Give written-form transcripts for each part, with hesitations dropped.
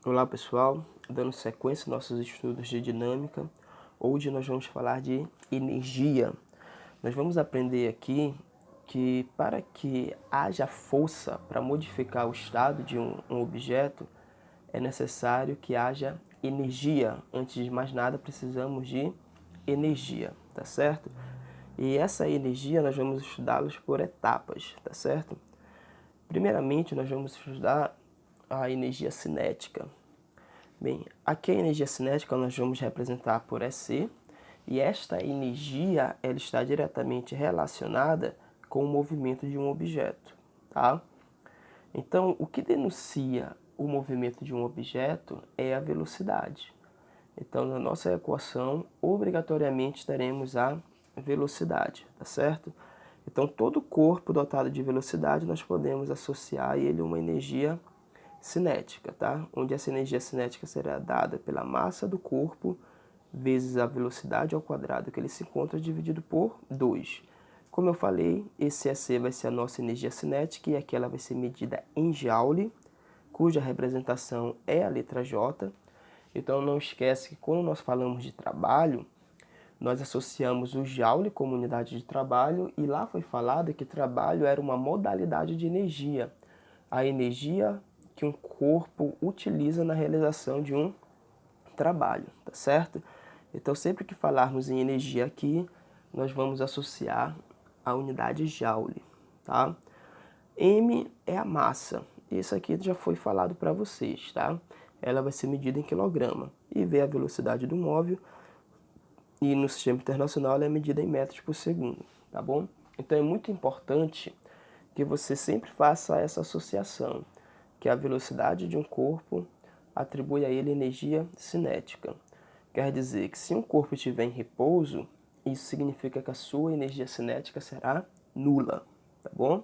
Olá pessoal, dando sequência aos nossos estudos de dinâmica, hoje nós vamos falar de energia. Nós vamos aprender aqui que para que haja força para modificar o estado de um objeto, é necessário que haja energia. Antes de mais nada, precisamos de energia, tá certo? E essa energia nós vamos estudá-los por etapas, tá certo? Primeiramente, nós vamos estudar a energia cinética. Bem, aqui a energia cinética nós vamos representar por EC, e esta energia ela está diretamente relacionada com o movimento de um objeto, tá? Então, o que denuncia o movimento de um objeto é a velocidade. Então, na nossa equação, obrigatoriamente teremos a velocidade, tá certo? Então, todo corpo dotado de velocidade, nós podemos associar a ele uma energia cinética, tá? Onde essa energia cinética será dada pela massa do corpo vezes a velocidade ao quadrado que ele se encontra dividido por 2. Como eu falei, esse EC vai ser a nossa energia cinética e aqui ela vai ser medida em Joule, cuja representação é a letra J. Então não esquece que quando nós falamos de trabalho, nós associamos o Joule como unidade de trabalho e lá foi falado que trabalho era uma modalidade de energia. A energia que um corpo utiliza na realização de um trabalho, tá certo? Então, sempre que falarmos em energia aqui, nós vamos associar a unidade Joule, tá? M é a massa. Isso aqui já foi falado para vocês, tá? Ela vai ser medida em quilograma. E V é a velocidade do móvel. E no sistema internacional ela é medida em metros por segundo, tá bom? Então é muito importante que você sempre faça essa associação, que a velocidade de um corpo atribui a ele energia cinética. Quer dizer que se um corpo estiver em repouso, isso significa que a sua energia cinética será nula, tá bom?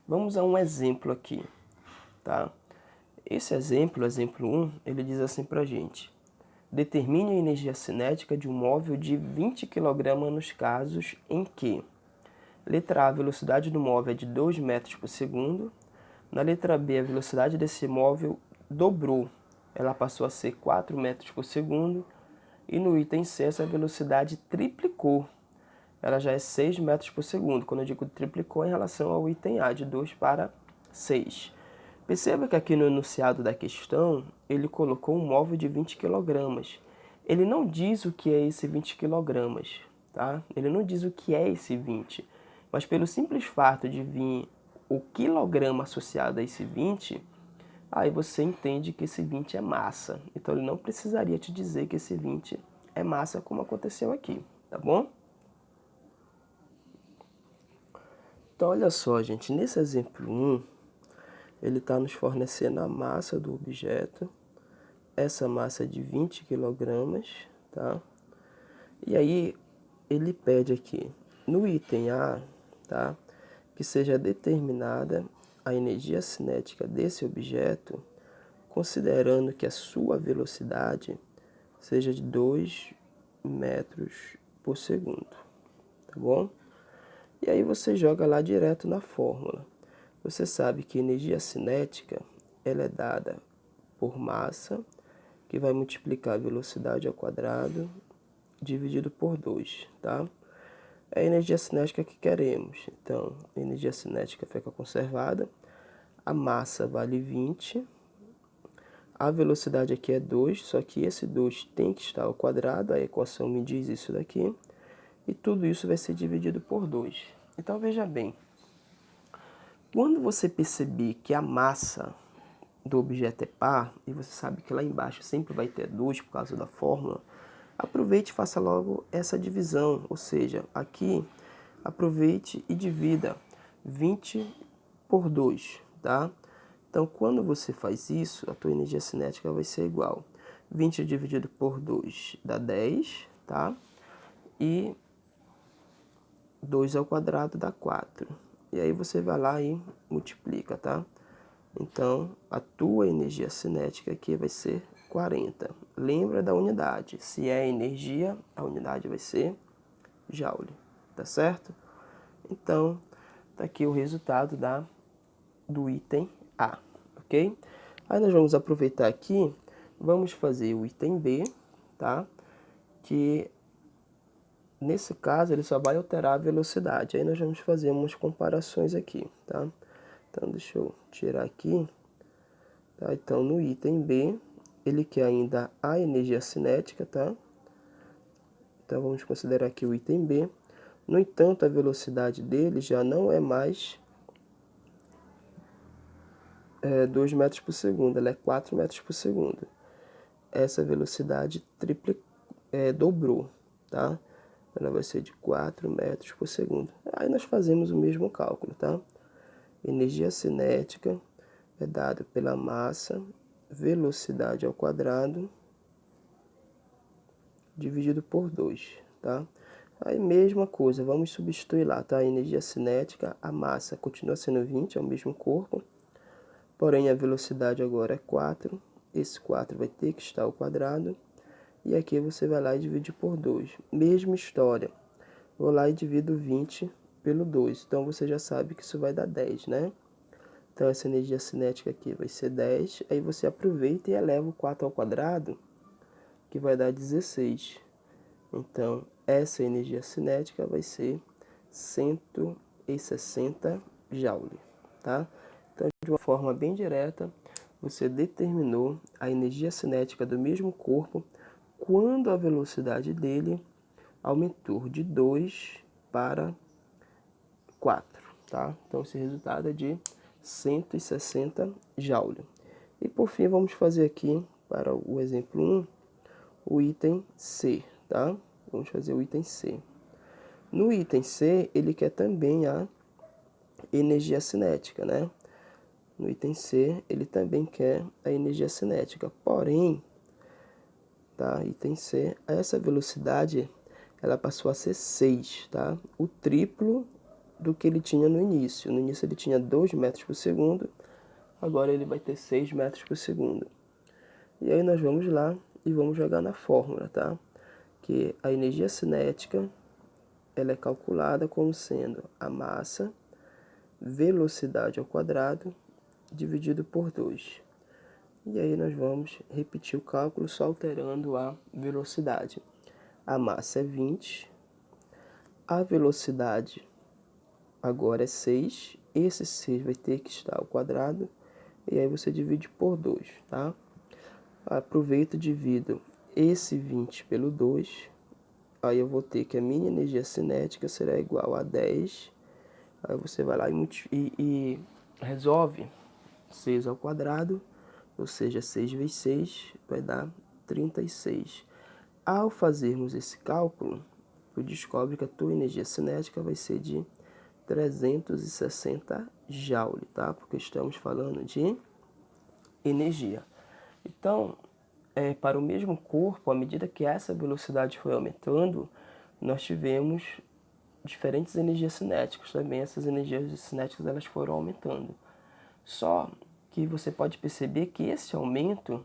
Vamos a um exemplo aqui, tá? Esse exemplo, exemplo 1, ele diz assim pra gente: determine a energia cinética de um móvel de 20 kg nos casos em que letra A, a velocidade do móvel é de 2 metros por segundo. Na letra B, a velocidade desse móvel dobrou. Ela passou a ser 4 metros por segundo. E no item C, essa velocidade triplicou. Ela já é 6 metros por segundo. Quando eu digo triplicou, em relação ao item A, de 2 para 6. Perceba que aqui no enunciado da questão, ele colocou um móvel de 20 kg. Ele não diz o que é esse 20 kg, tá? Ele não diz o que é esse 20, mas pelo simples fato de vir o quilograma associado a esse 20, aí você entende que esse 20 é massa. Então ele não precisaria te dizer que esse 20 é massa como aconteceu aqui, tá bom? Então olha só, gente, nesse exemplo 1, ele está nos fornecendo a massa do objeto, essa massa é de 20 kg, tá? E aí ele pede aqui, no item A, tá, que seja determinada a energia cinética desse objeto, considerando que a sua velocidade seja de 2 metros por segundo, tá bom? E aí você joga lá direto na fórmula. Você sabe que energia cinética ela é dada por massa, que vai multiplicar a velocidade ao quadrado, dividido por 2, tá? É a energia cinética que queremos. Então, a energia cinética fica conservada. A massa vale 20. A velocidade aqui é 2, só que esse 2 tem que estar ao quadrado. A equação me diz isso daqui. E tudo isso vai ser dividido por 2. Então, veja bem. Quando você perceber que a massa do objeto é par, e você sabe que lá embaixo sempre vai ter 2 por causa da fórmula, aproveite e faça logo essa divisão, ou seja, aqui aproveite e divida 20 por 2, tá? Então, quando você faz isso, a tua energia cinética vai ser igual. 20 dividido por 2 dá 10, tá? E 2 ao quadrado dá 4. E aí você vai lá e multiplica, tá? Então, a tua energia cinética aqui vai ser 40. Lembra da unidade. Se é energia, a unidade vai ser Joule, tá certo? Então, tá aqui o resultado do item A, ok? Aí nós vamos aproveitar aqui, vamos fazer o item B, tá? Que nesse caso ele só vai alterar a velocidade. Aí nós vamos fazer umas comparações aqui, tá? Então deixa eu tirar aqui. Tá? Então no item B, ele quer ainda a energia cinética, tá? Então vamos considerar aqui o item B. No entanto, a velocidade dele já não é mais 2 metros por segundo, ela é 4 metros por segundo. Essa velocidade dobrou, tá? Ela vai ser de 4 metros por segundo. Aí nós fazemos o mesmo cálculo, tá? Energia cinética é dada pela massa, velocidade ao quadrado, dividido por 2, tá? Aí mesma coisa, vamos substituir lá, tá? A energia cinética, a massa continua sendo 20, é o mesmo corpo, porém a velocidade agora é 4, esse 4 vai ter que estar ao quadrado, e aqui você vai lá e divide por 2. Mesma história, vou lá e divido 20 pelo 2, então você já sabe que isso vai dar 10, né? Então essa energia cinética aqui vai ser 10, aí você aproveita e eleva o 4 ao quadrado, que vai dar 16. Então essa energia cinética vai ser 160 Joule, tá? Então de uma forma bem direta, você determinou a energia cinética do mesmo corpo quando a velocidade dele aumentou de 2 para 4, tá? Então esse resultado é de 160 Joule. E por fim vamos fazer aqui, para o exemplo 1, o item C, tá? Vamos fazer o item C. No item C, ele quer também a energia cinética, né? No item C, ele também quer a energia cinética. Porém, tá? Item C, essa velocidade, ela passou a ser 6, tá? O triplo do que ele tinha no início. No início ele tinha 2 metros por segundo, agora ele vai ter 6 metros por segundo. E aí nós vamos lá e vamos jogar na fórmula, tá? Que a energia cinética, ela é calculada como sendo a massa, velocidade ao quadrado, dividido por 2. E aí nós vamos repetir o cálculo só alterando a velocidade. A massa é 20, a velocidade agora é 6, esse 6 vai ter que estar ao quadrado, e aí você divide por 2, tá? Aproveito e divido esse 20 pelo 2, aí eu vou ter que a minha energia cinética será igual a 10, aí você vai lá e resolve 6 ao quadrado, ou seja, 6 vezes 6 vai dar 36. Ao fazermos esse cálculo, tu descobre que a tua energia cinética vai ser de 360 Joule, tá? Porque estamos falando de energia. Então, para o mesmo corpo, à medida que essa velocidade foi aumentando, nós tivemos diferentes energias cinéticas também. Essas energias cinéticas elas foram aumentando. Só que você pode perceber que esse aumento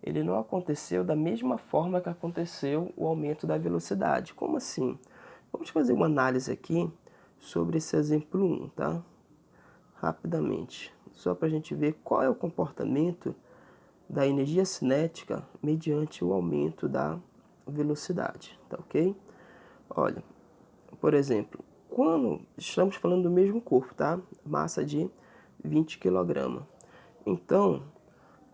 ele não aconteceu da mesma forma que aconteceu o aumento da velocidade. Como assim? Vamos fazer uma análise aqui sobre esse exemplo 1, tá? Rapidamente, só para a gente ver qual é o comportamento da energia cinética mediante o aumento da velocidade, tá ok? Olha, por exemplo, quando estamos falando do mesmo corpo, tá? Massa de 20 kg. Então,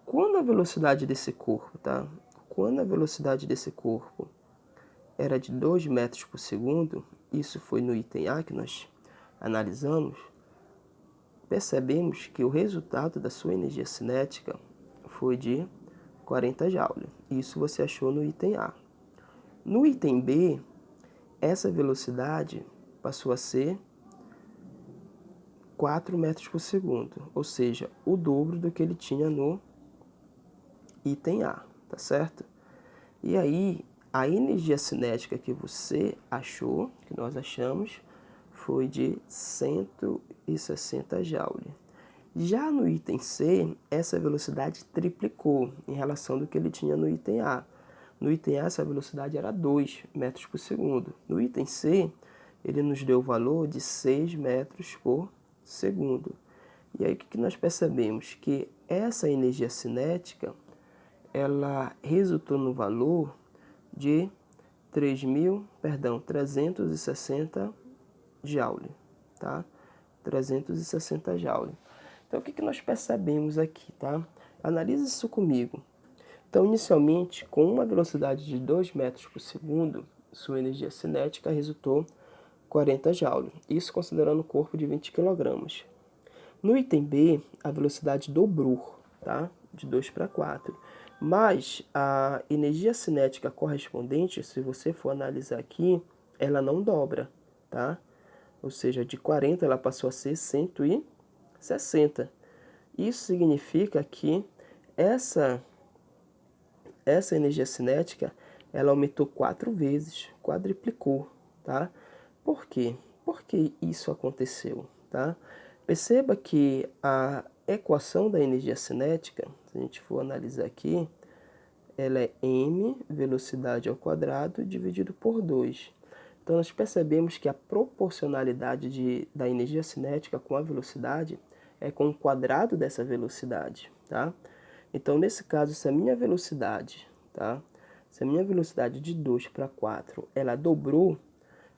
quando a velocidade desse corpo, tá? Quando a velocidade desse corpo era de 2 metros por segundo, isso foi no item A que nós analisamos, percebemos que o resultado da sua energia cinética foi de 40 Joule. Isso você achou no item A. No item B, essa velocidade passou a ser 4 metros por segundo, ou seja, o dobro do que ele tinha no item A, tá certo? E aí, a energia cinética que você achou, que nós achamos, foi de 160 Joule. Já no item C, essa velocidade triplicou em relação do que ele tinha no item A. No item A, essa velocidade era 2 metros por segundo. No item C, ele nos deu o valor de 6 metros por segundo. E aí o que nós percebemos? Que essa energia cinética, ela resultou no valor de 360 Joule, tá? 360 Joule. Então, o que nós percebemos aqui, tá? Analise isso comigo. Então, inicialmente, com uma velocidade de 2 metros por segundo, sua energia cinética resultou 40 Joule. Isso considerando o corpo de 20 kg. No item B, a velocidade dobrou, tá? De 2 para 4. Mas a energia cinética correspondente, se você for analisar aqui, ela não dobra, tá? Ou seja, de 40 ela passou a ser 160. Isso significa que essa energia cinética, ela aumentou 4 vezes, quadriplicou, tá? Por quê? Por que isso aconteceu, tá? Perceba que a equação da energia cinética, se a gente for analisar aqui, ela é m velocidade ao quadrado dividido por 2. Então, nós percebemos que a proporcionalidade da energia cinética com a velocidade é com o quadrado dessa velocidade, tá? Então, nesse caso, se a minha velocidade, tá? Se a minha velocidade de 2 para 4, ela dobrou,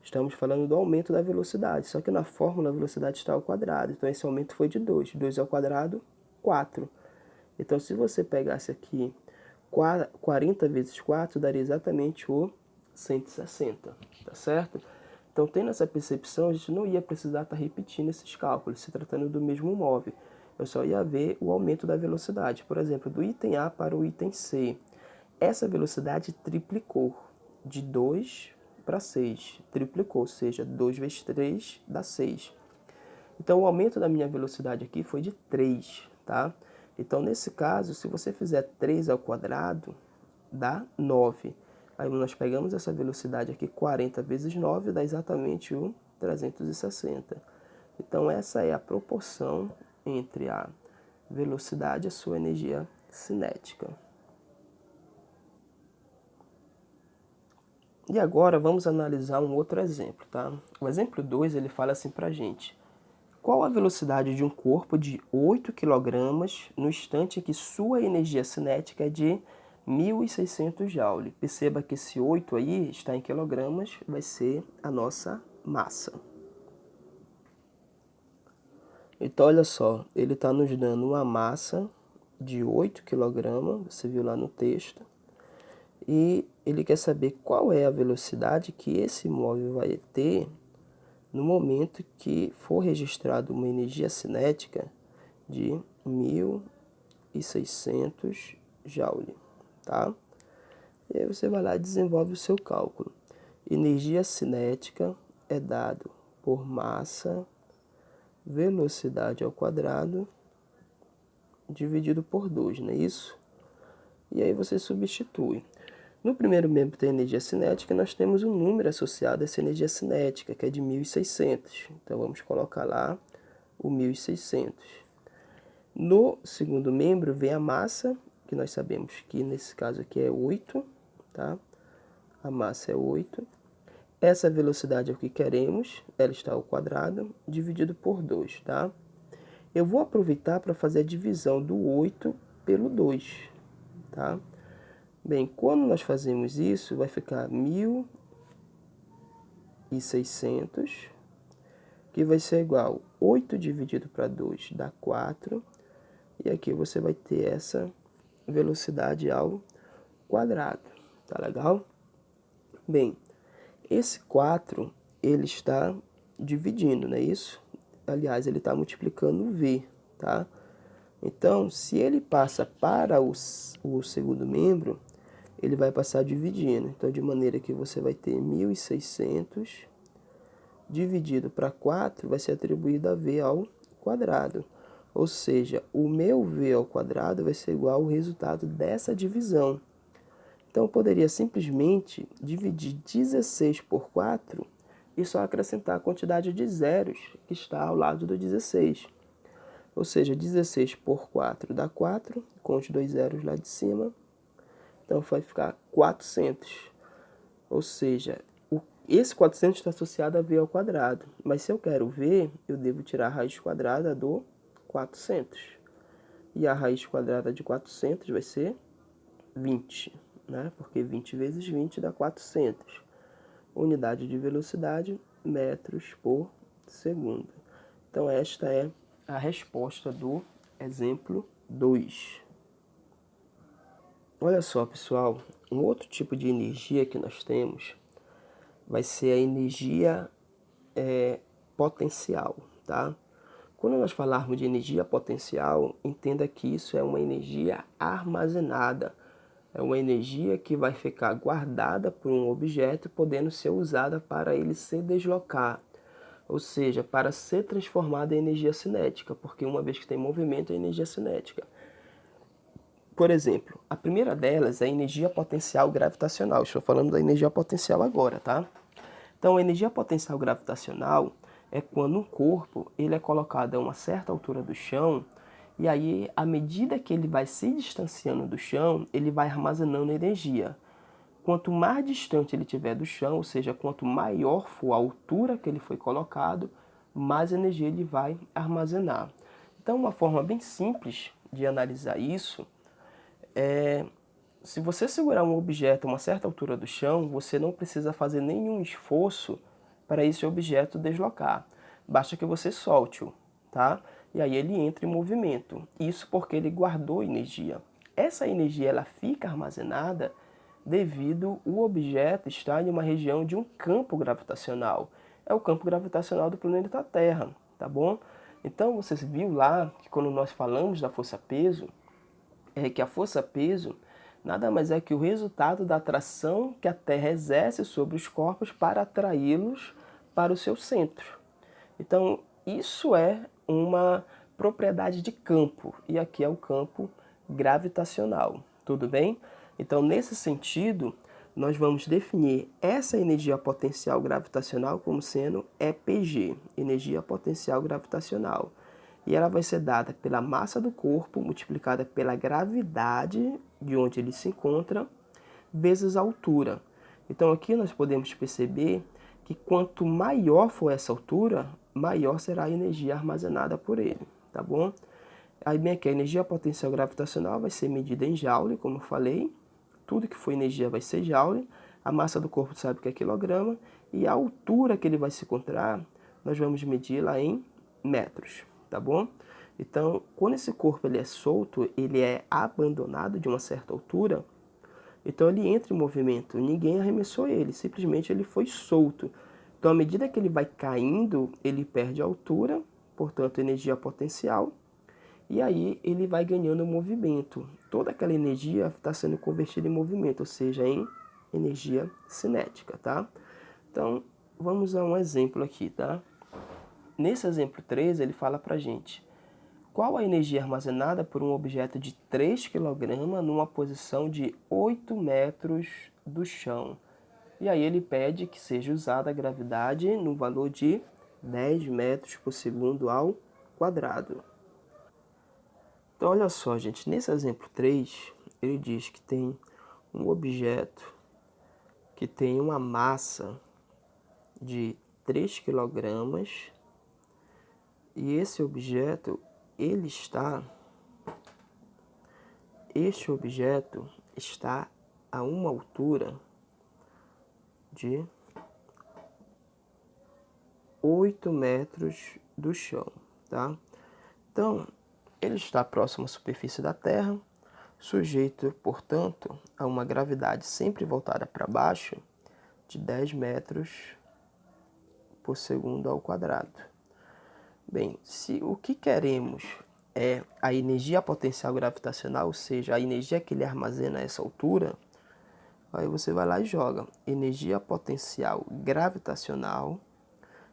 estamos falando do aumento da velocidade. Só que na fórmula a velocidade está ao quadrado. Então, esse aumento foi de 2. 2 ao quadrado, 4. Então, se você pegasse aqui 40 vezes 4, daria exatamente o 160, tá certo? Então, tendo essa percepção, a gente não ia precisar estar repetindo esses cálculos, se tratando do mesmo móvel. Eu só ia ver o aumento da velocidade. Por exemplo, do item A para o item C. Essa velocidade triplicou, de 2 para 6. Triplicou, ou seja, 2 vezes 3 dá 6. Então, o aumento da minha velocidade aqui foi de 3, tá? Então, nesse caso, se você fizer 3 ao quadrado, dá 9. Aí nós pegamos essa velocidade aqui, 40 vezes 9, dá exatamente o 360. Então, essa é a proporção entre a velocidade e a sua energia cinética. E agora vamos analisar um outro exemplo, tá? O exemplo 2, ele fala assim pra gente: qual a velocidade de um corpo de 8 kg no instante em que sua energia cinética é de 1.600 Joule? Perceba que esse 8 aí está em quilogramas, vai ser a nossa massa. Então, olha só, ele está nos dando uma massa de 8 kg, você viu lá no texto, e ele quer saber qual é a velocidade que esse móvel vai ter no momento que for registrado uma energia cinética de 1.600 Joule, tá? E aí você vai lá e desenvolve o seu cálculo. Energia cinética é dado por massa, velocidade ao quadrado, dividido por 2, não é isso? E aí você substitui. No primeiro membro da energia cinética, nós temos um número associado a essa energia cinética, que é de 1.600. Então, vamos colocar lá o 1.600. No segundo membro, vem a massa, que nós sabemos que nesse caso aqui é 8, tá? A massa é 8. Essa velocidade é o que queremos, ela está ao quadrado, dividido por 2, tá? Eu vou aproveitar para fazer a divisão do 8 pelo 2, tá? Bem, quando nós fazemos isso, vai ficar 1.600, que vai ser igual 8 dividido para 2 dá 4. E aqui você vai ter essa velocidade ao quadrado, tá legal? Bem, esse 4, ele está dividindo, não é isso? Aliás, ele está multiplicando o V, tá? Então, se ele passa para o segundo membro, ele vai passar dividindo. Então, de maneira que você vai ter 1.600 dividido para 4 vai ser atribuído a V ao quadrado. Ou seja, o meu V ao quadrado vai ser igual ao resultado dessa divisão. Então, eu poderia simplesmente dividir 16 por 4 e só acrescentar a quantidade de zeros que está ao lado do 16. Ou seja, 16 por 4 dá 4, conte 2 zeros lá de cima. Então, vai ficar 400. Ou seja, esse 400 está associado a V ao quadrado. Mas se eu quero V, eu devo tirar a raiz quadrada do 400. E a raiz quadrada de 400 vai ser 20, né? Porque 20 vezes 20 dá 400. Unidade de velocidade, metros por segundo. Então, esta é a resposta do exemplo 2. Olha só, pessoal, um outro tipo de energia que nós temos vai ser a energia potencial, tá? Quando nós falarmos de energia potencial, entenda que isso é uma energia armazenada. É uma energia que vai ficar guardada por um objeto, podendo ser usada para ele se deslocar. Ou seja, para ser transformada em energia cinética, porque uma vez que tem movimento é energia cinética. Por exemplo, a primeira delas é a energia potencial gravitacional. Estou falando da energia potencial agora, tá? Então, a energia potencial gravitacional é quando um corpo ele é colocado a uma certa altura do chão e aí, à medida que ele vai se distanciando do chão, ele vai armazenando energia. Quanto mais distante ele estiver do chão, ou seja, quanto maior for a altura que ele foi colocado, mais energia ele vai armazenar. Então, uma forma bem simples de analisar isso é, se você segurar um objeto a uma certa altura do chão, você não precisa fazer nenhum esforço para esse objeto deslocar. Basta que você solte-o, tá? E aí ele entra em movimento. Isso porque ele guardou energia. Essa energia ela fica armazenada devido o objeto estar em uma região de um campo gravitacional. É o campo gravitacional do planeta Terra, tá bom? Então você viu lá que quando nós falamos da força-peso, é que a força-peso nada mais é que o resultado da atração que a Terra exerce sobre os corpos para atraí-los para o seu centro. Então, isso é uma propriedade de campo, e aqui é o campo gravitacional, tudo bem? Então, nesse sentido, nós vamos definir essa energia potencial gravitacional como sendo EPG, energia potencial gravitacional. E ela vai ser dada pela massa do corpo multiplicada pela gravidade de onde ele se encontra, vezes a altura. Então aqui nós podemos perceber que quanto maior for essa altura, maior será a energia armazenada por ele, tá bom? Aí bem aqui, a energia potencial gravitacional vai ser medida em joule, como eu falei. Tudo que for energia vai ser joule. A massa do corpo sabe que é quilograma. E a altura que ele vai se encontrar, nós vamos medir lá em metros, tá bom? Então, quando esse corpo ele é solto, ele é abandonado de uma certa altura, então ele entra em movimento, ninguém arremessou ele, simplesmente ele foi solto. Então, à medida que ele vai caindo, ele perde altura, portanto, energia potencial, e aí ele vai ganhando movimento. Toda aquela energia está sendo convertida em movimento, ou seja, em energia cinética, tá? Então, vamos a um exemplo aqui, tá? Nesse exemplo 3, ele fala pra gente: qual a energia armazenada por um objeto de 3 kg numa posição de 8 metros do chão? E aí ele pede que seja usada a gravidade no valor de 10 metros por segundo ao quadrado. Então olha só, gente, nesse exemplo 3, ele diz que tem um objeto que tem uma massa de 3 kg e esse objeto, este objeto está a uma altura de 8 metros do chão, tá? Então, ele está próximo à superfície da Terra, sujeito, portanto, a uma gravidade sempre voltada para baixo de 10 metros por segundo ao quadrado. Bem, se o que queremos é a energia potencial gravitacional, ou seja, a energia que ele armazena a essa altura, aí você vai lá e joga. Energia potencial gravitacional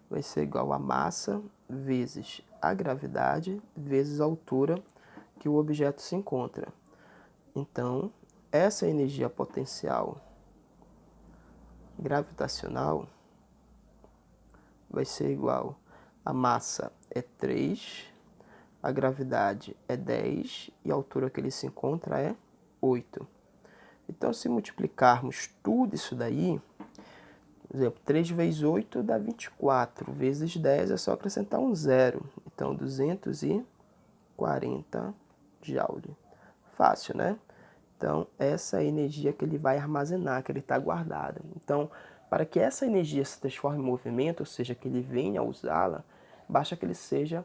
vai ser igual a massa vezes a gravidade vezes a altura que o objeto se encontra. Então, essa energia potencial gravitacional vai ser igual a massa é 3, a gravidade é 10 e a altura que ele se encontra é 8. Então, se multiplicarmos tudo isso daí, por exemplo, 3 vezes 8 dá 24, vezes 10 é só acrescentar um zero. Então, 240 Joule. Fácil, né? Então, essa é a energia que ele vai armazenar, que ele está guardada. Então, para que essa energia se transforme em movimento, ou seja, que ele venha a usá-la, basta que ele seja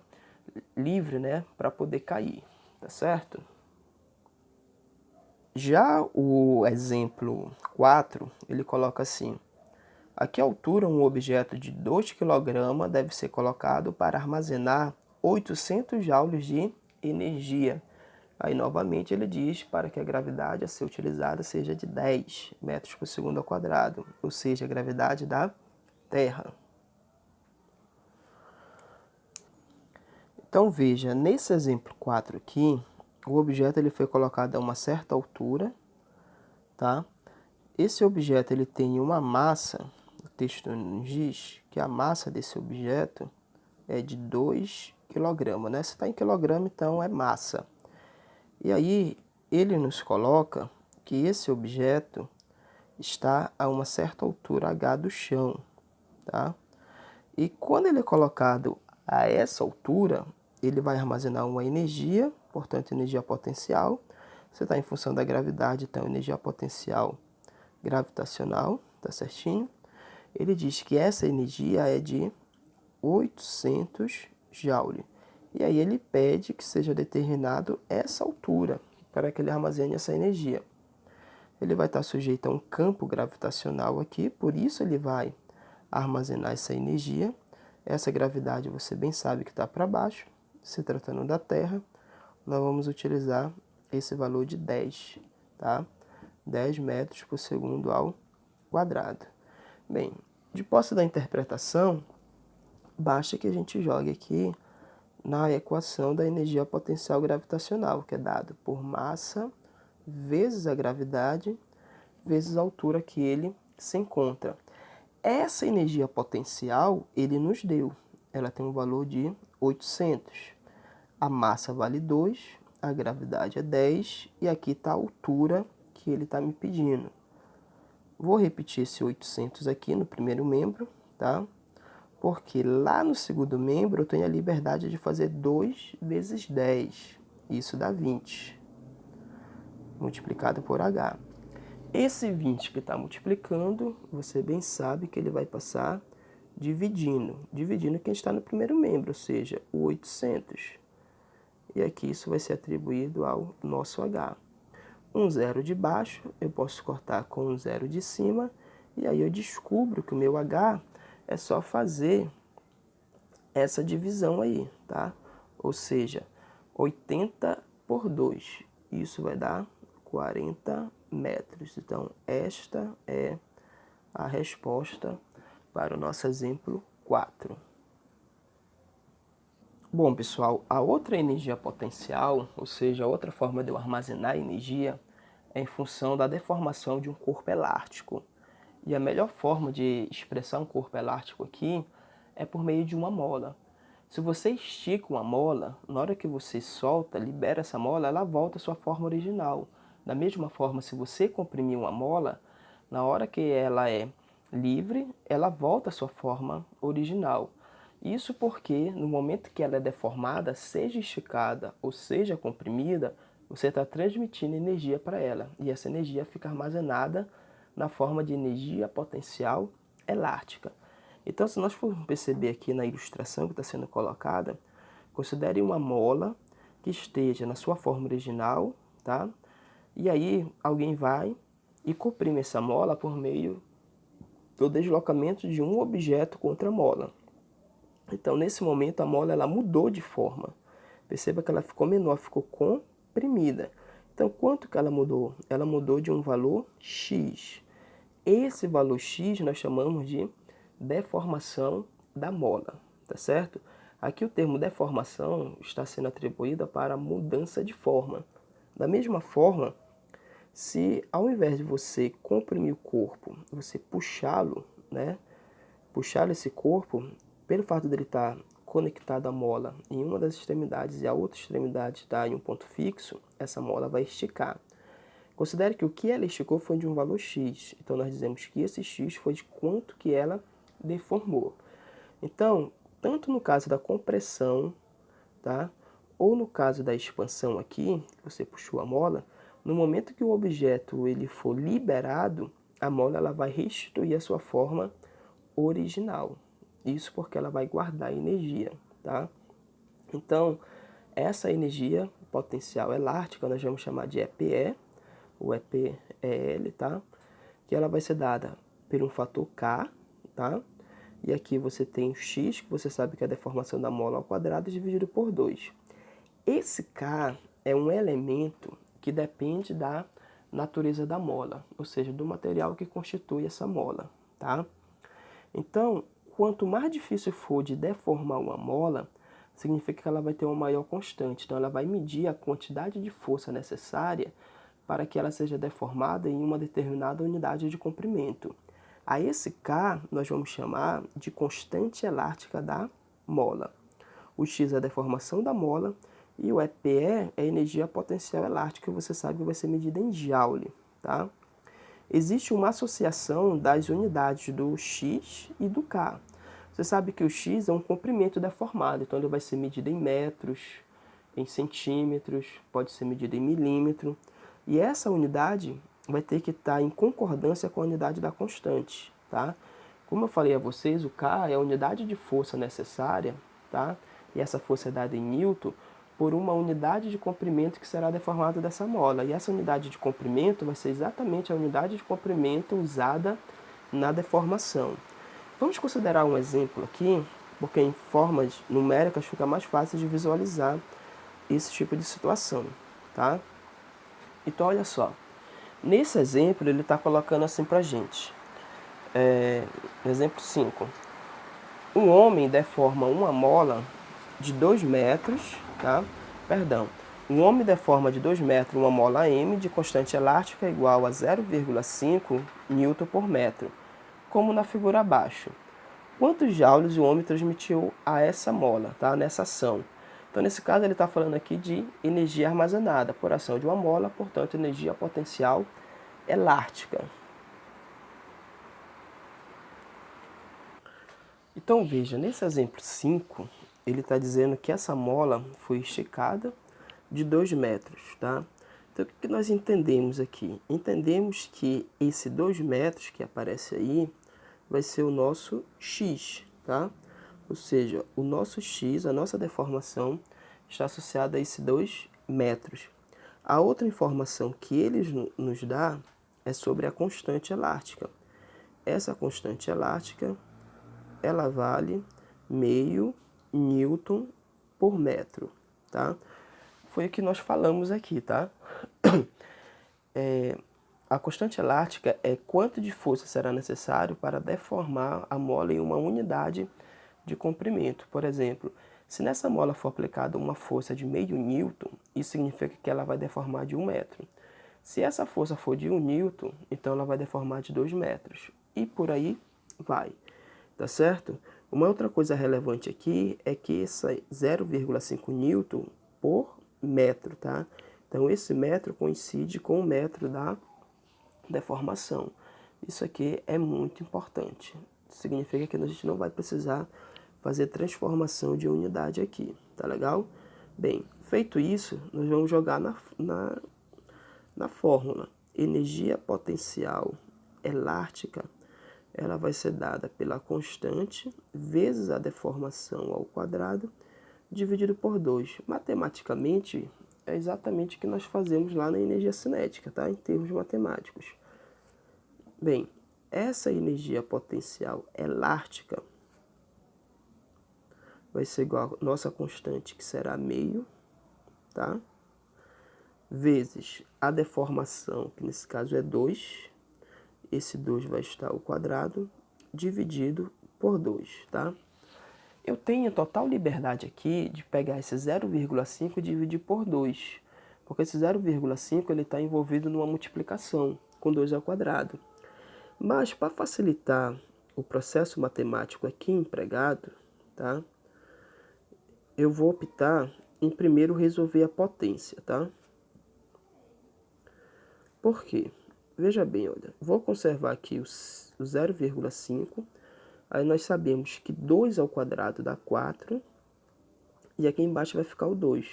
livre, né, para poder cair, tá certo? Já o exemplo 4, ele coloca assim: a que altura um objeto de 2 kg deve ser colocado para armazenar 800 joules de energia? Aí, novamente, ele diz para que a gravidade a ser utilizada seja de 10 metros por segundo ao quadrado, ou seja, a gravidade da Terra. Então, veja, nesse exemplo 4 aqui, o objeto ele foi colocado a uma certa altura, tá? Esse objeto ele tem uma massa, o texto nos diz que a massa desse objeto é de 2 kg, né? Se está em quilograma, então é massa. E aí, ele nos coloca que esse objeto está a uma certa altura h do chão, tá? E quando ele é colocado a essa altura, ele vai armazenar uma energia, portanto, energia potencial. Você está em função da gravidade, então, energia potencial gravitacional, tá certinho? Ele diz que essa energia é de 800 joule. E aí ele pede que seja determinado essa altura para que ele armazene essa energia. Ele vai estar sujeito a um campo gravitacional aqui, por isso ele vai armazenar essa energia. Essa gravidade você bem sabe que está para baixo. Se tratando da Terra, nós vamos utilizar esse valor de 10, tá? 10 metros por segundo ao quadrado. Bem, de posse da interpretação, basta que a gente jogue aqui na equação da energia potencial gravitacional, que é dado por massa vezes a gravidade vezes a altura que ele se encontra. Essa energia potencial ele nos deu. Ela tem um valor de 800. A massa vale 2, a gravidade é 10 e aqui está a altura que ele está me pedindo. Vou repetir esse 800 aqui no primeiro membro, tá? Porque lá no segundo membro eu tenho a liberdade de fazer 2 vezes 10. Isso dá 20, multiplicado por H. Esse 20 que está multiplicando, você bem sabe que ele vai passar dividindo quem está no primeiro membro, ou seja, o 800. E aqui isso vai ser atribuído ao nosso H. Um zero de baixo eu posso cortar com um zero de cima, e aí eu descubro que o meu H é só fazer essa divisão aí, tá? Ou seja, 80 por 2, isso vai dar 40 metros. Então, esta é a resposta para o nosso exemplo 4. Bom, pessoal, a outra energia potencial, ou seja, a outra forma de eu armazenar energia, é em função da deformação de um corpo elástico. E a melhor forma de expressar um corpo elástico aqui é por meio de uma mola. Se você estica uma mola, na hora que você solta, libera essa mola, ela volta à sua forma original. Da mesma forma, se você comprimir uma mola, na hora que ela é livre, ela volta à sua forma original. Isso porque, no momento que ela é deformada, seja esticada ou seja comprimida, você está transmitindo energia para ela. E essa energia fica armazenada na forma de energia potencial elástica. Então, se nós formos perceber aqui na ilustração que está sendo colocada, considere uma mola que esteja na sua forma original, tá? E aí alguém vai e comprime essa mola por meio do deslocamento de um objeto contra a mola. Então, nesse momento, a mola ela mudou de forma. Perceba que ela ficou menor, ficou comprimida. Então, quanto que ela mudou? Ela mudou de um valor X. Esse valor X nós chamamos de deformação da mola, tá certo? Aqui o termo deformação está sendo atribuído para mudança de forma. Da mesma forma, se ao invés de você comprimir o corpo, você puxá-lo, né? Puxar esse corpo, pelo fato dele estar conectado à mola em uma das extremidades e a outra extremidade está em um ponto fixo, essa mola vai esticar. Considere que o que ela esticou foi de um valor X. Então, nós dizemos que esse X foi de quanto que ela deformou. Então, tanto no caso da compressão, tá, Ou no caso da expansão aqui, você puxou a mola, no momento que o objeto ele for liberado, a mola ela vai restituir a sua forma original. Isso porque ela vai guardar energia, tá? Então, essa energia potencial elástica nós vamos chamar de EPE, o EPEL, tá? Que ela vai ser dada por um fator K, tá? E aqui você tem o X, que você sabe que é a deformação da mola ao quadrado, dividido por 2. Esse K é um elemento que depende da natureza da mola, ou seja, do material que constitui essa mola, tá? Então, quanto mais difícil for de deformar uma mola, significa que ela vai ter uma maior constante. Então, ela vai medir a quantidade de força necessária para que ela seja deformada em uma determinada unidade de comprimento. A esse K nós vamos chamar de constante elástica da mola. O X é a deformação da mola e o EPE é a energia potencial elástica, que você sabe que vai ser medida em Joule, tá? Existe uma associação das unidades do X e do K. Você sabe que o X é um comprimento deformado, então ele vai ser medido em metros, em centímetros, pode ser medido em milímetro. E essa unidade vai ter que estar em concordância com a unidade da constante, tá? Como eu falei a vocês, o K é a unidade de força necessária, tá? E essa força é dada em Newton por uma unidade de comprimento que será deformada dessa mola. E essa unidade de comprimento vai ser exatamente a unidade de comprimento usada na deformação. Vamos considerar um exemplo aqui, porque em formas numéricas fica mais fácil de visualizar esse tipo de situação, tá? Então, olha só. Nesse exemplo, ele está colocando assim pra gente. Exemplo 5. Um homem deforma uma mola de 2 metros, tá? Perdão. Um homem deforma de 2 metros uma mola M de constante elástica igual a 0,5 Newton por metro, como na figura abaixo. Quantos joules o homem transmitiu a essa mola, tá? Nessa ação? Então, nesse caso, ele está falando aqui de energia armazenada por ação de uma mola, portanto, energia potencial elástica. Então, veja, nesse exemplo 5, ele está dizendo que essa mola foi esticada de 2 metros, tá? Então, o que nós entendemos aqui? Entendemos que esse 2 metros que aparece aí vai ser o nosso X, tá? Ou seja, o nosso X, a nossa deformação, está associada a esses 2 metros. A outra informação que ele nos dá é sobre a constante elástica. Essa constante elástica, ela vale meio Newton por metro, tá? Foi o que nós falamos aqui, tá? A constante elástica é quanto de força será necessário para deformar a mola em uma unidade de comprimento. Por exemplo, se nessa mola for aplicada uma força de meio Newton, isso significa que ela vai deformar de 1 metro. Se essa força for de 1 Newton, então ela vai deformar de 2 metros. E por aí vai, tá certo? Uma outra coisa relevante aqui é que essa 0,5 Newton por metro, tá? Então esse metro coincide com o metro da deformação. Isso aqui é muito importante. Significa que a gente não vai precisar fazer transformação de unidade aqui, tá legal? Bem, feito isso, nós vamos jogar na fórmula. Energia potencial elástica, ela vai ser dada pela constante vezes a deformação ao quadrado, dividido por 2. Matematicamente, é exatamente o que nós fazemos lá na energia cinética, tá? Em termos matemáticos. Bem, essa energia potencial elástica vai ser igual a nossa constante, que será meio, tá? Vezes a deformação, que nesse caso é 2. Esse 2 vai estar ao quadrado, dividido por 2, tá? Eu tenho total liberdade aqui de pegar esse 0,5 e dividir por 2, porque esse 0,5 ele está envolvido numa multiplicação com 2 ao quadrado. Mas, para facilitar o processo matemático aqui empregado, tá? Eu vou optar em primeiro resolver a potência, tá? Por quê? Veja bem, olha, vou conservar aqui o 0,5, aí nós sabemos que 2 ao quadrado dá 4, e aqui embaixo vai ficar o 2.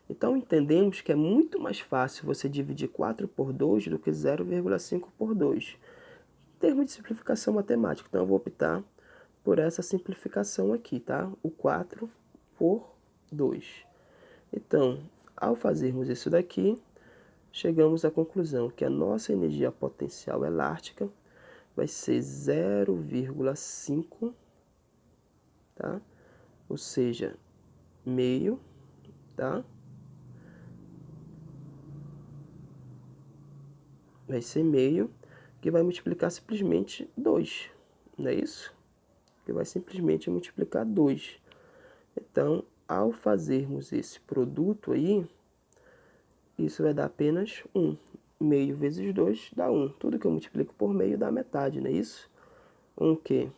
Então, entendemos que é muito mais fácil você dividir 4 por 2 do que 0,5 por 2. Em termos de simplificação matemática, então eu vou optar por essa simplificação aqui, tá? O 4 por 2. Então, ao fazermos isso daqui, chegamos à conclusão que a nossa energia potencial elástica vai ser 0,5, tá? Ou seja, meio, tá? Vai ser meio, que vai multiplicar simplesmente 2, não é isso? Que vai simplesmente multiplicar 2. Então, ao fazermos esse produto aí, isso vai dar apenas 1. Meio vezes 2 dá 1. Tudo que eu multiplico por meio dá metade, não é isso? O quê?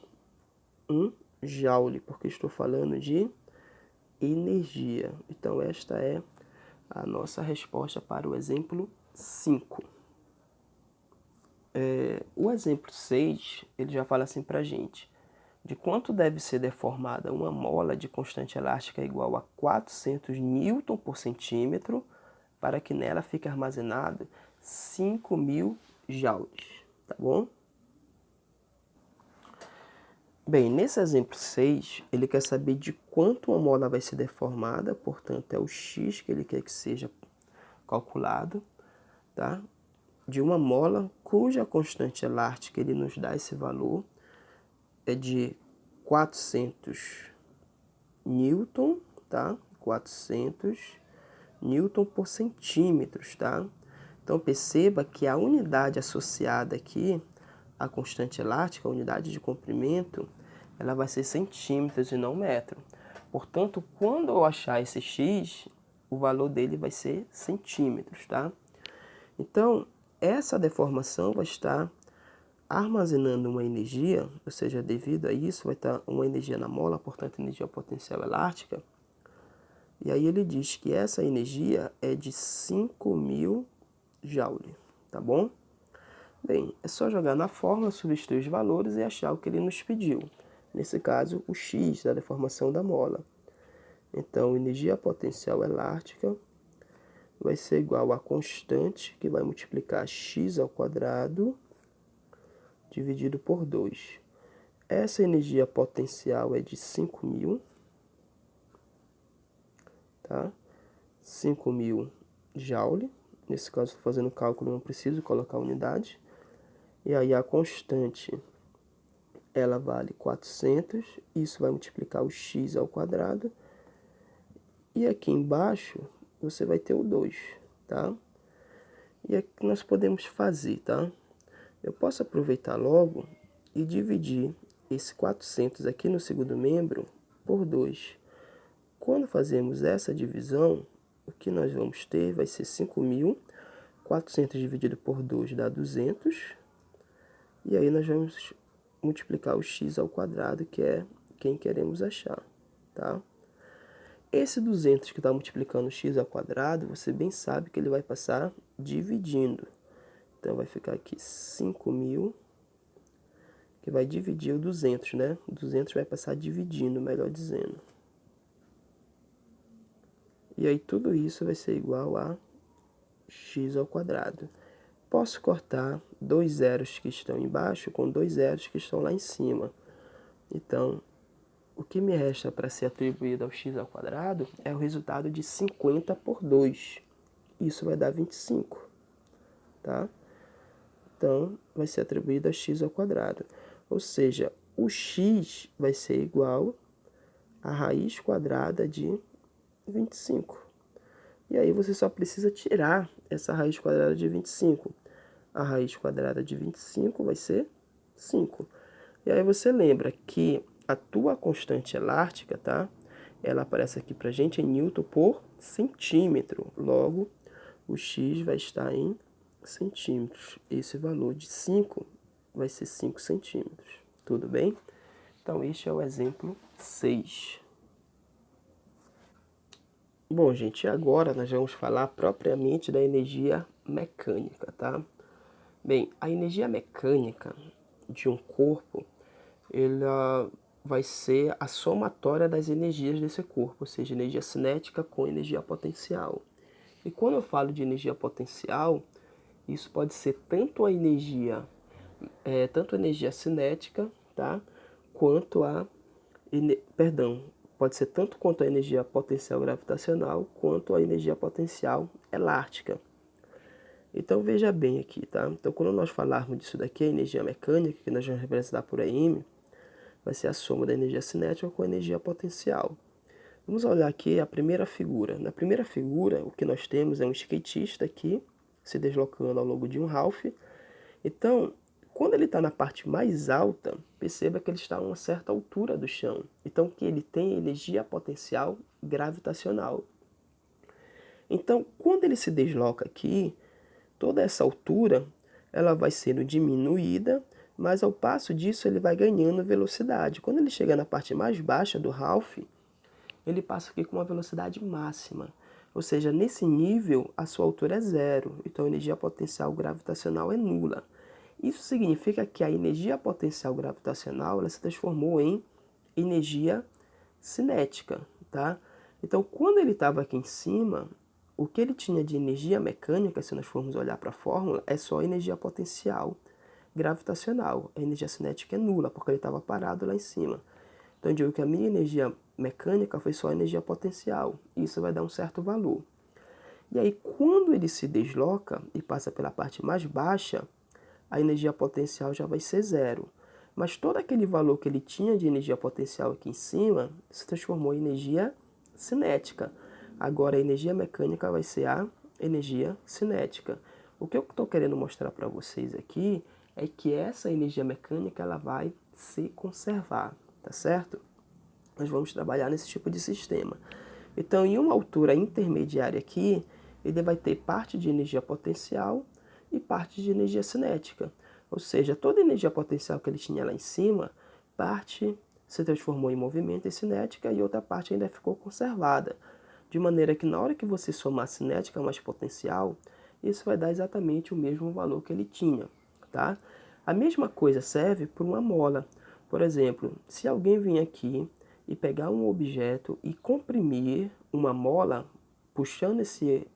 1 joule, porque estou falando de energia. Então, esta é a nossa resposta para o exemplo 5. O exemplo 6, ele já fala assim pra gente. De quanto deve ser deformada uma mola de constante elástica igual a 400 newton por centímetro para que nela fique armazenado 5.000 joules, tá bom? Bem, nesse exemplo 6, ele quer saber de quanto uma mola vai ser deformada, portanto é o x que ele quer que seja calculado, tá? De uma mola cuja constante elástica ele nos dá esse valor é de 400 newton, tá? 400 newton por centímetros, tá? Então perceba que a unidade associada aqui à constante elástica, a unidade de comprimento, ela vai ser centímetros e não metro. Portanto, quando eu achar esse x, o valor dele vai ser centímetros, tá? Então, essa deformação vai estar armazenando uma energia, ou seja, devido a isso vai estar uma energia na mola, portanto energia potencial elástica. E aí ele diz que essa energia é de 5.000 joule, tá bom? Bem, é só jogar na fórmula, substituir os valores e achar o que ele nos pediu. Nesse caso, o x da deformação da mola. Então, energia potencial elástica vai ser igual a constante, que vai multiplicar x ao quadrado, dividido por 2. Essa energia potencial é de 5.000, tá? 5.000 joule. Nesse caso, estou fazendo cálculo, não preciso colocar unidade. E aí a constante, ela vale 400. Isso vai multiplicar o x ao quadrado. E aqui embaixo, você vai ter o 2, tá? E aqui nós podemos fazer, tá? Eu posso aproveitar logo e dividir esse 400 aqui no segundo membro por 2. Quando fazemos essa divisão, o que nós vamos ter vai ser 5.000. 400 dividido por 2 dá 200. E aí nós vamos multiplicar o x ao quadrado, que é quem queremos achar, tá? Esse 200 que está multiplicando o x ao quadrado, você bem sabe que ele vai passar dividindo. Então vai ficar aqui 5.000, que vai dividir o 200, né? O 200 vai passar dividindo, melhor dizendo. E aí tudo isso vai ser igual a x ao quadrado. Posso cortar 2 zeros que estão embaixo com 2 zeros que estão lá em cima. Então, o que me resta para ser atribuído ao x ao quadrado é o resultado de 50 por 2. Isso vai dar 25, tá? Então, vai ser atribuído a x ao quadrado. Ou seja, o x vai ser igual a raiz quadrada de 25. E aí você só precisa tirar essa raiz quadrada de 25. A raiz quadrada de 25 vai ser 5. E aí você lembra que a tua constante elástica, tá? Ela aparece aqui pra gente em newton por centímetro. Logo, o x vai estar em centímetros. Esse valor de 5 vai ser 5 centímetros. Tudo bem? Então, este é o exemplo 6. Bom, gente, agora nós vamos falar propriamente da energia mecânica, tá? Bem, a energia mecânica de um corpo, ela vai ser a somatória das energias desse corpo, ou seja, energia cinética com energia potencial. E quando eu falo de energia potencial, isso pode ser tanto a energia, tanto a energia cinética, tá? Quanto a, perdão, pode ser tanto quanto a energia potencial gravitacional, quanto a energia potencial elástica. Então veja bem aqui, tá? Então quando nós falarmos disso daqui, a energia mecânica, que nós vamos representar por AM, vai ser a soma da energia cinética com a energia potencial. Vamos olhar aqui a primeira figura. Na primeira figura, o que nós temos é um skatista aqui, se deslocando ao longo de um half. Então, quando ele está na parte mais alta, perceba que ele está a uma certa altura do chão. Então, que ele tem energia potencial gravitacional. Então, quando ele se desloca aqui, toda essa altura ela vai sendo diminuída, mas ao passo disso ele vai ganhando velocidade. Quando ele chega na parte mais baixa do half, ele passa aqui com uma velocidade máxima. Ou seja, nesse nível a sua altura é zero, então a energia potencial gravitacional é nula. Isso significa que a energia potencial gravitacional ela se transformou em energia cinética, tá? Então, quando ele estava aqui em cima, o que ele tinha de energia mecânica, se nós formos olhar para a fórmula, é só energia potencial gravitacional. A energia cinética é nula, porque ele estava parado lá em cima. Então, eu digo que a minha energia mecânica foi só energia potencial. Isso vai dar um certo valor. E aí, quando ele se desloca e passa pela parte mais baixa, a energia potencial já vai ser zero. Mas todo aquele valor que ele tinha de energia potencial aqui em cima se transformou em energia cinética. Agora a energia mecânica vai ser a energia cinética. O que eu estou querendo mostrar para vocês aqui é que essa energia mecânica ela vai se conservar, tá certo? Nós vamos trabalhar nesse tipo de sistema. Então, em uma altura intermediária aqui, ele vai ter parte de energia potencial e parte de energia cinética. Ou seja, toda a energia potencial que ele tinha lá em cima, parte se transformou em movimento e cinética e outra parte ainda ficou conservada. De maneira que na hora que você somar cinética mais potencial, isso vai dar exatamente o mesmo valor que ele tinha, tá? A mesma coisa serve para uma mola. Por exemplo, se alguém vir aqui e pegar um objeto e comprimir uma mola, puxando esse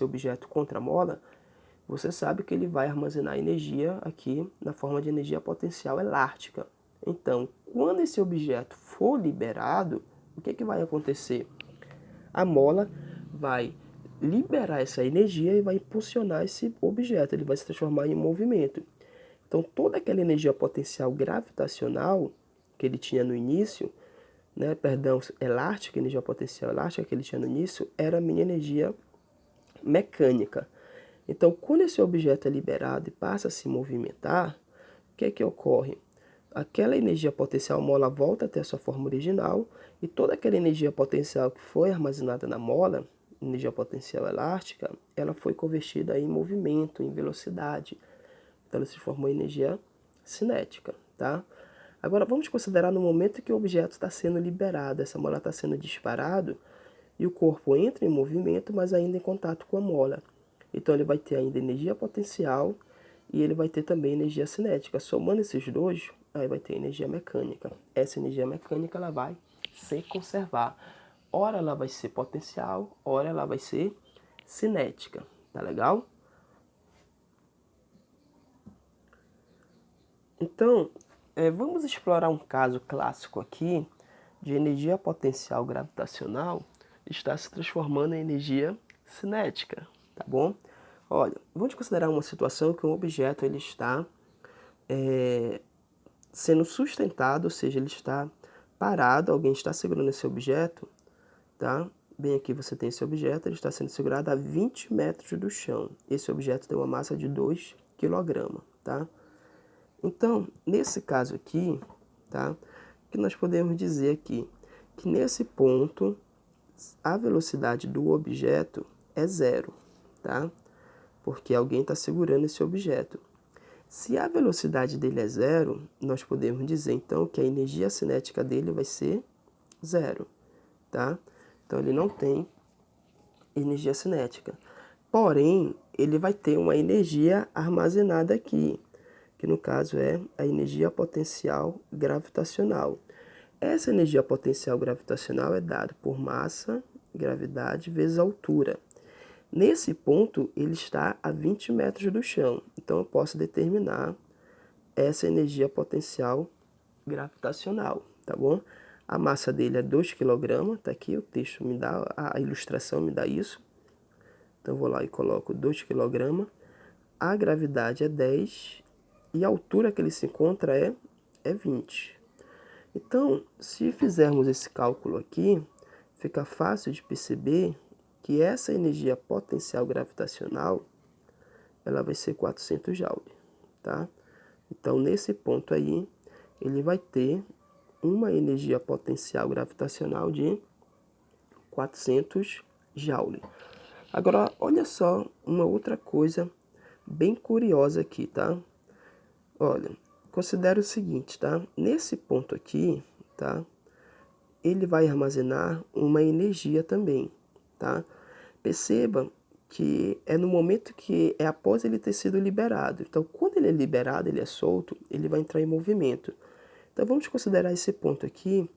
objeto contra a mola, você sabe que ele vai armazenar energia aqui na forma de energia potencial elástica. Então, quando esse objeto for liberado, o que vai acontecer? A mola vai liberar essa energia e vai impulsionar esse objeto, ele vai se transformar em movimento. Então, toda aquela energia potencial gravitacional que ele tinha no início, elástica, energia potencial elástica que ele tinha no início, era a minha energia mecânica. Então, quando esse objeto é liberado e passa a se movimentar, o que ocorre? Aquela energia potencial mola volta até a sua forma original e toda aquela energia potencial que foi armazenada na mola, energia potencial elástica, ela foi convertida em movimento, em velocidade. Então, ela se formou em energia cinética, tá? Agora, vamos considerar no momento que o objeto está sendo liberado, essa mola está sendo disparado e o corpo entra em movimento, mas ainda em contato com a mola. Então, ele vai ter ainda energia potencial e ele vai ter também energia cinética. Somando esses dois, aí vai ter energia mecânica. Essa energia mecânica ela vai se conservar. Ora ela vai ser potencial, ora ela vai ser cinética. Tá legal? Então, vamos explorar um caso clássico aqui de energia potencial gravitacional está se transformando em energia cinética, tá bom? Olha, vamos considerar uma situação que um objeto ele está sendo sustentado, ou seja, ele está parado, alguém está segurando esse objeto, tá? Bem aqui você tem esse objeto, ele está sendo segurado a 20 metros do chão. Esse objeto tem uma massa de 2 kg, tá? Então, nesse caso aqui, tá? O que nós podemos dizer aqui? Que nesse ponto, a velocidade do objeto é zero, tá? Porque alguém está segurando esse objeto. Se a velocidade dele é zero, nós podemos dizer então que a energia cinética dele vai ser zero, tá? Então ele não tem energia cinética. Porém, ele vai ter uma energia armazenada aqui, que no caso é a energia potencial gravitacional. Essa energia potencial gravitacional é dada por massa, gravidade, vezes altura. Nesse ponto, ele está a 20 metros do chão. Então, eu posso determinar essa energia potencial gravitacional, tá bom? A massa dele é 2 kg, tá aqui, o texto me dá, a ilustração me dá isso. Então, eu vou lá e coloco 2 kg. A gravidade é 10 e a altura que ele se encontra é 20. Então, se fizermos esse cálculo aqui, fica fácil de perceber que essa energia potencial gravitacional, ela vai ser 400 Joule, tá? Então, nesse ponto aí, ele vai ter uma energia potencial gravitacional de 400 Joule. Agora, olha só uma outra coisa bem curiosa aqui, tá? Olha, considere o seguinte, tá? Nesse ponto aqui, tá? Ele vai armazenar uma energia também, tá? Perceba que é no momento que é após ele ter sido liberado. Então, quando ele é liberado, ele é solto, ele vai entrar em movimento. Então, vamos considerar esse ponto aqui,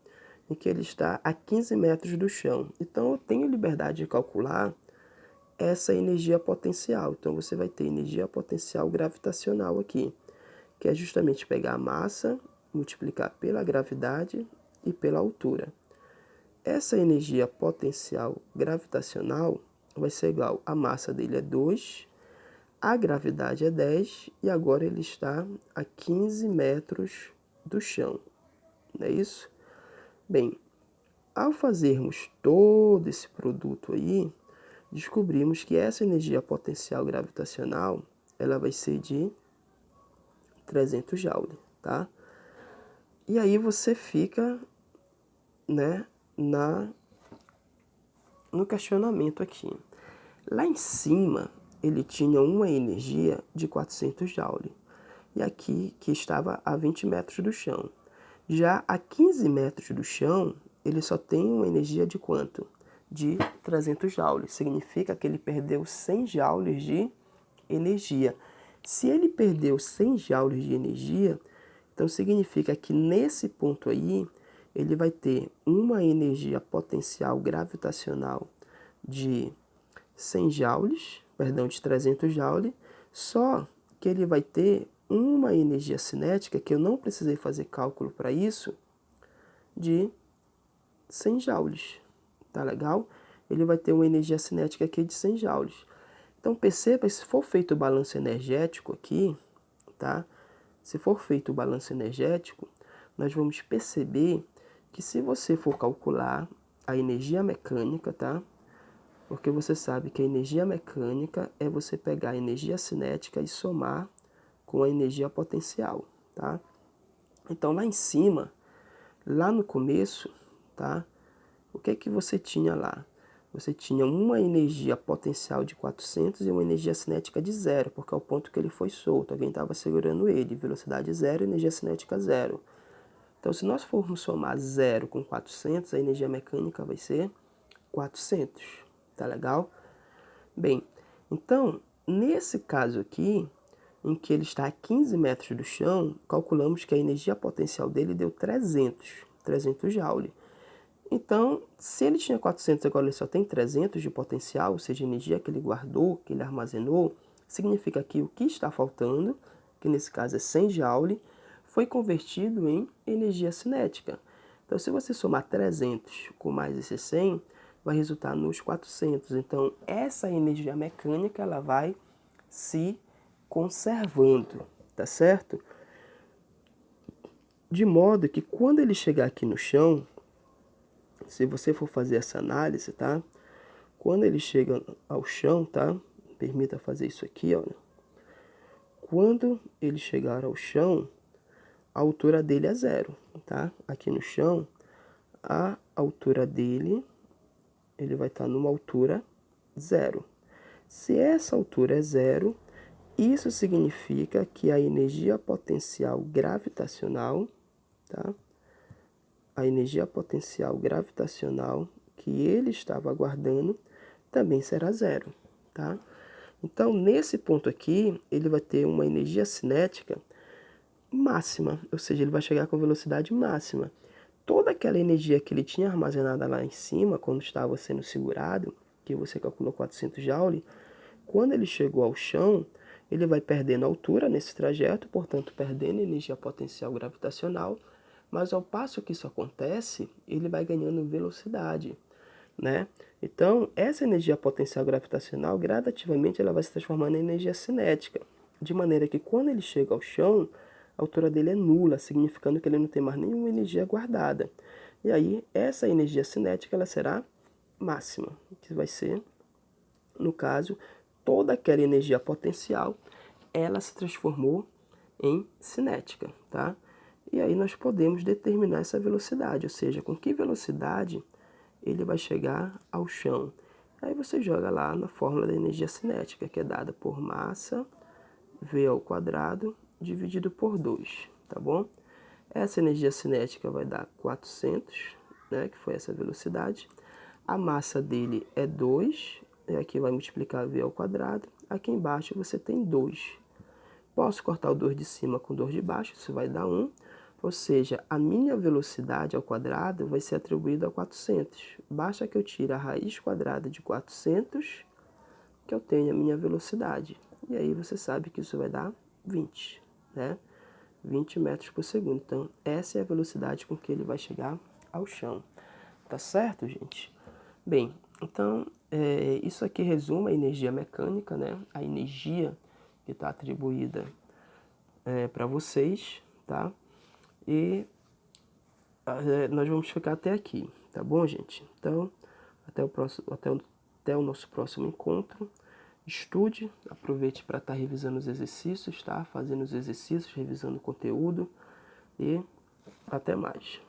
em que ele está a 15 metros do chão. Então, eu tenho liberdade de calcular essa energia potencial. Então, você vai ter energia potencial gravitacional aqui, que é justamente pegar a massa, multiplicar pela gravidade e pela altura. Essa energia potencial gravitacional vai ser igual, a massa dele é 2, a gravidade é 10 e agora ele está a 15 metros do chão, não é isso? Bem, ao fazermos todo esse produto aí, descobrimos que essa energia potencial gravitacional, ela vai ser de 300 Joule, tá? E aí você fica, né, no questionamento aqui. Lá em cima, ele tinha uma energia de 400 Joule. E aqui, que estava a 20 metros do chão. Já a 15 metros do chão, ele só tem uma energia de quanto? De 300 joules. Significa que ele perdeu 100 joules de energia. Se ele perdeu 100 joules de energia, então significa que nesse ponto aí, ele vai ter uma energia potencial gravitacional de 100 joules, perdão, de 300 joules, só que ele vai ter uma energia cinética, que eu não precisei fazer cálculo para isso, de 100 joules, tá legal? Ele vai ter uma energia cinética aqui de 100 joules. Então perceba, se for feito o balanço energético aqui, tá? Se for feito o balanço energético, nós vamos perceber que se você for calcular a energia mecânica, tá? Porque você sabe que a energia mecânica é você pegar a energia cinética e somar com a energia potencial, tá? Então lá em cima, lá no começo, tá? O que que você tinha lá? Você tinha uma energia potencial de 400 e uma energia cinética de 0, porque é o ponto que ele foi solto. Alguém estava segurando ele, velocidade 0, energia cinética 0. Então, se nós formos somar 0 com 400, a energia mecânica vai ser 400. Tá legal? Bem, então, nesse caso aqui, em que ele está a 15 metros do chão, calculamos que a energia potencial dele deu 300 Joule. Então, se ele tinha 400 agora ele só tem 300 de potencial, ou seja, a energia que ele guardou, que ele armazenou, significa que o que está faltando, que nesse caso é 100 Joule, foi convertido em energia cinética. Então, se você somar 300 com mais esse 100, vai resultar nos 400. Então, essa energia mecânica ela vai se conservando, tá certo? De modo que quando ele chegar aqui no chão, se você for fazer essa análise, tá? Quando ele chega ao chão, tá? Permita fazer isso aqui, ó. Quando ele chegar ao chão, a altura dele é 0, tá? Aqui no chão, a altura dele, ele vai estar numa altura 0. Se essa altura é 0, isso significa que a energia potencial gravitacional, tá? A energia potencial gravitacional que ele estava aguardando também será 0, tá? Então, nesse ponto aqui, ele vai ter uma energia cinética máxima, ou seja, ele vai chegar com velocidade máxima. toda aquela energia que ele tinha armazenada lá em cima, quando estava sendo segurado, que você calculou 400 Joule, quando ele chegou ao chão, ele vai perdendo altura nesse trajeto, portanto perdendo energia potencial gravitacional, mas ao passo que isso acontece, ele vai ganhando velocidade, né? Então, essa energia potencial gravitacional, gradativamente, ela vai se transformando em energia cinética, de maneira que quando ele chega ao chão, a altura dele é nula, significando que ele não tem mais nenhuma energia guardada. E aí, essa energia cinética, ela será máxima, que vai ser, no caso, toda aquela energia potencial, ela se transformou em cinética, tá? E aí nós podemos determinar essa velocidade, ou seja, com que velocidade ele vai chegar ao chão. Aí você joga lá na fórmula da energia cinética, que é dada por massa V ao quadrado dividido por 2, tá bom? Essa energia cinética vai dar 400, né, que foi essa velocidade. A massa dele é 2, aqui vai multiplicar V ao quadrado. Aqui embaixo você tem 2. Posso cortar o 2 de cima com o 2 de baixo, isso vai dar 1. Ou seja, a minha velocidade ao quadrado vai ser atribuída a 400. Basta que eu tire a raiz quadrada de 400, que eu tenha a minha velocidade. E aí você sabe que isso vai dar 20, né? 20 metros por segundo. Então, essa é a velocidade com que ele vai chegar ao chão. Tá certo, gente? Bem, então, isso aqui resume a energia mecânica, né? A energia que está atribuída para vocês, tá? E nós vamos ficar até aqui, tá bom, gente? Então, até o nosso próximo encontro. Estude, aproveite para estar revisando os exercícios, tá? Fazendo os exercícios, revisando o conteúdo e até mais.